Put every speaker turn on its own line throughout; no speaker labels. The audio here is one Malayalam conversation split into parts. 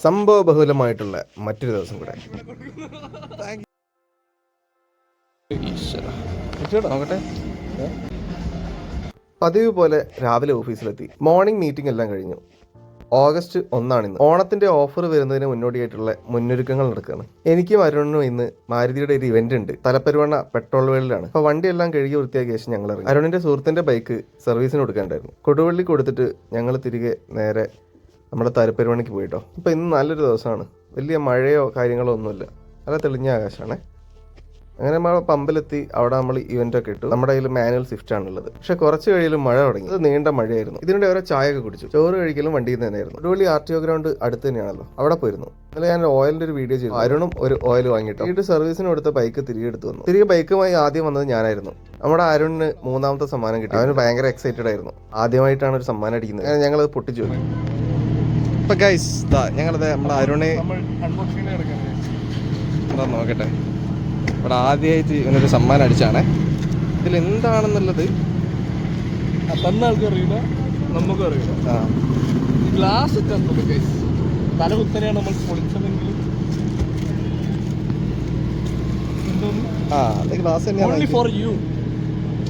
സംഭവ ബഹുലമായിട്ടുള്ള മറ്റൊരു ദിവസം കൂടെ. നോക്കട്ടെ. പതിവ് പോലെ രാവിലെ ഓഫീസിലെത്തി. മോർണിംഗ് മീറ്റിംഗ് എല്ലാം കഴിഞ്ഞു. ഓഗസ്റ്റ് 1 ഇന്ന്. ഓണത്തിന്റെ ഓഫർ വരുന്നതിന് മുന്നോടിയായിട്ടുള്ള മുന്നൊരുക്കങ്ങൾ നടക്കുകയാണ്. എനിക്കും അരുണിനും ഇന്ന് മാരുതിയുടെ ഒരു ഇവന്റ് ഉണ്ട്. തലപ്പെരുവണ്ണ പെട്രോൾ വേൾഡിലാണ്. അപ്പോൾ വണ്ടിയെല്ലാം കഴുകി വൃത്തിയാക്കിയ ശേഷം ഞങ്ങൾ ഇറങ്ങി. അരുണിന്റെ സുഹൃത്തിന്റെ ബൈക്ക് സർവീസിന് കൊടുക്കാണ്ടായിരുന്നു. കൊടുവള്ളി കൊടുത്തിട്ട് ഞങ്ങൾ തിരികെ നേരെ നമ്മുടെ തലപ്പെരുവണ്ണയ്ക്ക് പോയിട്ടോ. അപ്പോൾ ഇന്ന് നല്ലൊരു ദിവസമാണ്. വലിയ മഴയോ കാര്യങ്ങളോ ഒന്നുമില്ല. നല്ല തെളിഞ്ഞ ആകാശമാണ്. അങ്ങനെ നമ്മൾ പമ്പിലെത്തി. അവിടെ നമ്മൾ ഇവൻ്റൊക്കെ ഇട്ടു. നമ്മുടെ കയ്യിൽ മാനുവൽ സ്വിഫ്റ്റ് ആണുള്ളത്. പക്ഷെ കുറച്ച് കഴിയലും മഴ തുടങ്ങി. അത് നീണ്ട മഴയായിരുന്നു. ഇതിനിടെ ഓരോ ചായ ഒക്കെ കുടിച്ചു. ചോറ് കഴിക്കലും വണ്ടിയിൽ നിന്ന് തന്നെയായിരുന്നു. കൊടുവള്ളി RTO ഗ്രൗണ്ട് അടുത്ത് തന്നെയാണല്ലോ. അവിടെ പോയിരുന്നു. ഇന്നലെ ഞാൻ ഓയിലിൻ്റെ ഒരു വീഡിയോ ചെയ്തു. അരുണും ഒരു ഓയിൽ വാങ്ങിയിട്ടു. വീട്ടിൽ സർവീസിന് കൊടുത്ത ബൈക്ക് തിരികെ എടുത്തു വന്നു. തിരികെ ബൈക്കുമായി ആദ്യം വന്നത് ഞാനായിരുന്നു. നമ്മുടെ അരുണിന് 3ാമത്തെ സമ്മാനം കിട്ടി. അവന് ഭയങ്കര എക്സൈറ്റഡ് ആയിരുന്നു. ആദ്യമായിട്ടാണ് ഒരു സമ്മാനം അടിക്കുന്നത്. ഞങ്ങളത് പൊട്ടിച്ചു നോക്കി. ഇപ്പൊ ഗൈസ് ഞങ്ങളത് നമ്മുടെ അരുണെ നോക്കട്ടെ. ഇവിടെ ആദ്യമായിട്ട് ഇവനൊരു സമ്മാനം അടിച്ചാണ്. ഇതിൽ എന്താണെന്നുള്ളത്
തന്ന ആൾക്കും അറിയില്ല, നമുക്കും അറിയില്ല. ഗ്ലാസ് തല കുത്തനെയാണ് നമ്മൾ പൊളിച്ചതെങ്കിൽ
ഗ്ലാസ് തന്നെയാണ്.
For you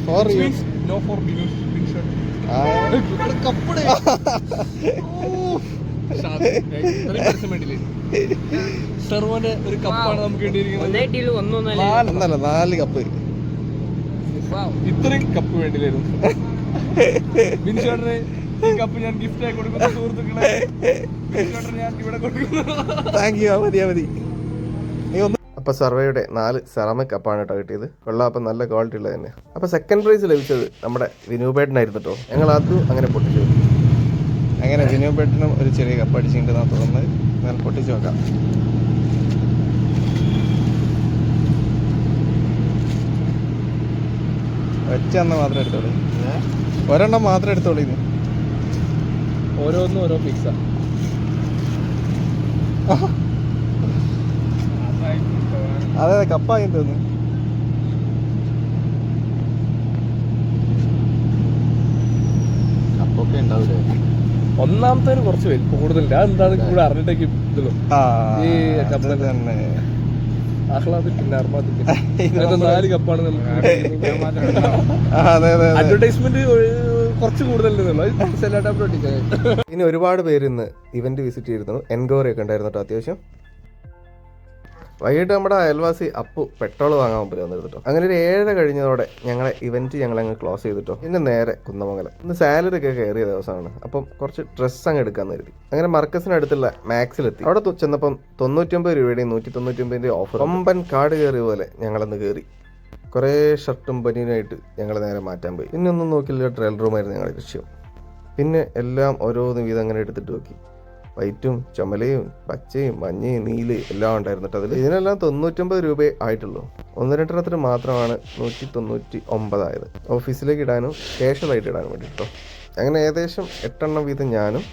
for you
no for സെർവോന്റെ ഒരു കപ്പാണ് നമുക്ക് വേണ്ടിയിരിക്കുന്നത്.
4 കപ്പ്.
ഇത്രയും കപ്പ് വേണ്ടിയില്ലായിരുന്നു. ബിൻഷോട്ടന് ഈ കപ്പ് ഞാൻ ഗിഫ്റ്റ് ആയി കൊടുക്കുന്ന സുഹൃത്തുക്കളെ, ബിൻഷോട്ടന് ഞാൻ ഇവിടെ കൊടുക്കുന്നു.
Thank you. മതി. അപ്പോൾ സർവേയുടെ 4 സെറാമിക് കപ്പാണ് കേട്ടോ കിട്ടിയത്. കൊള്ളാം. അപ്പം നല്ല ക്വാളിറ്റി ഉള്ളത് തന്നെ. അപ്പോൾ സെക്കൻഡ് പ്രൈസ് ലഭിച്ചത് നമ്മുടെ വിനൂപേട്ടനായിരുന്നു കേട്ടോ. ഞങ്ങൾ അതും അങ്ങനെ പൊട്ടിച്ചു. അങ്ങനെ വിനൂപേട്ടനും ഒരു ചെറിയ കപ്പ് അടിച്ചിട്ടുണ്ട്. നാ തുറന്ന് ഞാൻ പൊട്ടിച്ച് നോക്കാം. ഒറ്റ മാത്രം എടുത്തോളൂ. ഒരെണ്ണം മാത്രം എടുത്തോളൂ. ഇത്
ഓരോന്നും ഓരോ പിക്സ.
അതെ കപ്പായി തോന്നുന്നു. കപ്പൊക്കെ ഉണ്ടാവില്ലേ?
ഒന്നാമത്തേന് കുറച്ച് വലിപ്പം കൂടുതലുണ്ട്. അതെന്താണ് കൂടെ അറിഞ്ഞിട്ടേക്ക് ഈ
തന്നെ
ആഹ്ലാദിക്കും പിന്നെ അർമാദിക്കും 4 കപ്പാണ് നമുക്ക്. അഡ്വർടൈസ്മെന്റ് കുറച്ച് കൂടുതലുണ്ടല്ലോ.
ഇനി ഒരുപാട് പേര് ഇന്ന് ഇവന്റ് വിസിറ്റ് ചെയ്തിരുന്നു. എൻക്വയറി ഒക്കെ ഉണ്ടായിരുന്നു കേട്ടോ. അത്യാവശ്യം വൈകിട്ട് നമ്മുടെ അയൽവാസി അപ്പു പെട്രോൾ വാങ്ങാൻ മുമ്പിൽ വന്നിരുന്നു. അങ്ങനെ ഒരു 7 കഴിഞ്ഞതോടെ ഞങ്ങളങ്ങ് ക്ലോസ് ചെയ്തിട്ടോ. പിന്നെ നേരെ കുന്നമംഗലം. ഇന്ന് സാലറി ഒക്കെ കയറിയ ദിവസമാണ്. അപ്പം കുറച്ച് ഡ്രസ്സ് അങ്ങ് എടുക്കാന്ന് കരുതി. അങ്ങനെ മർക്കസിനടുത്തുള്ള മാക്സിലെത്തി. അവിടെ ചെന്നപ്പം 99 രൂപയുടെയും 199 ഓഫർ. കൊമ്പൻ കാട് കയറിയ പോലെ ഞങ്ങളന്ന് കയറി. കുറേ ഷർട്ടും ബനിയനുമായിട്ട് ഞങ്ങൾ നേരെ മാറ്റാൻ പോയി. പിന്നെ ഒന്നും നോക്കില്ല, ട്രയൽ റൂമായിരുന്നു ഞങ്ങളുടെ ലക്ഷ്യം. പിന്നെ എല്ലാം ഓരോന്ന് വീതം അങ്ങനെ എടുത്തിട്ട് നോക്കി. വൈറ്റും ചുമലയും പച്ചയും മഞ്ഞയും നീല് എല്ലാം ഉണ്ടായിരുന്നു കേട്ടോ. അതിൽ ഇതിനെല്ലാം 99 രൂപയെ ആയിട്ടുള്ളൂ. 1-2 മാത്രമാണ് 199 ആയത്. ഓഫീസിലേക്ക് ഇടാനും ക്യാഷ്വലായിട്ട് ഇടാനും വേണ്ടി കേട്ടോ. അങ്ങനെ ഏകദേശം 8 എണ്ണം വീതം ഞാനും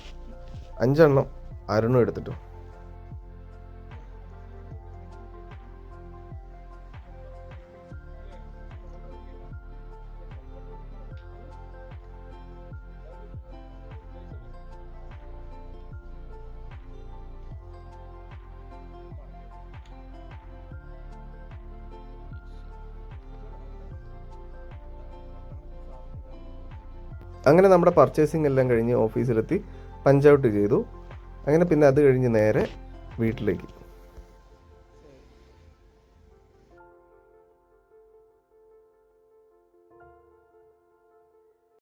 5 എണ്ണം അരുണും എടുത്തിട്ടു. അങ്ങനെ നമ്മുടെ പർച്ചേസിങ് എല്ലാം കഴിഞ്ഞ് ഓഫീസിലെത്തി പഞ്ച് ഔട്ട് ചെയ്തു. അങ്ങനെ പിന്നെ അത് കഴിഞ്ഞ് നേരെ വീട്ടിലേക്ക്.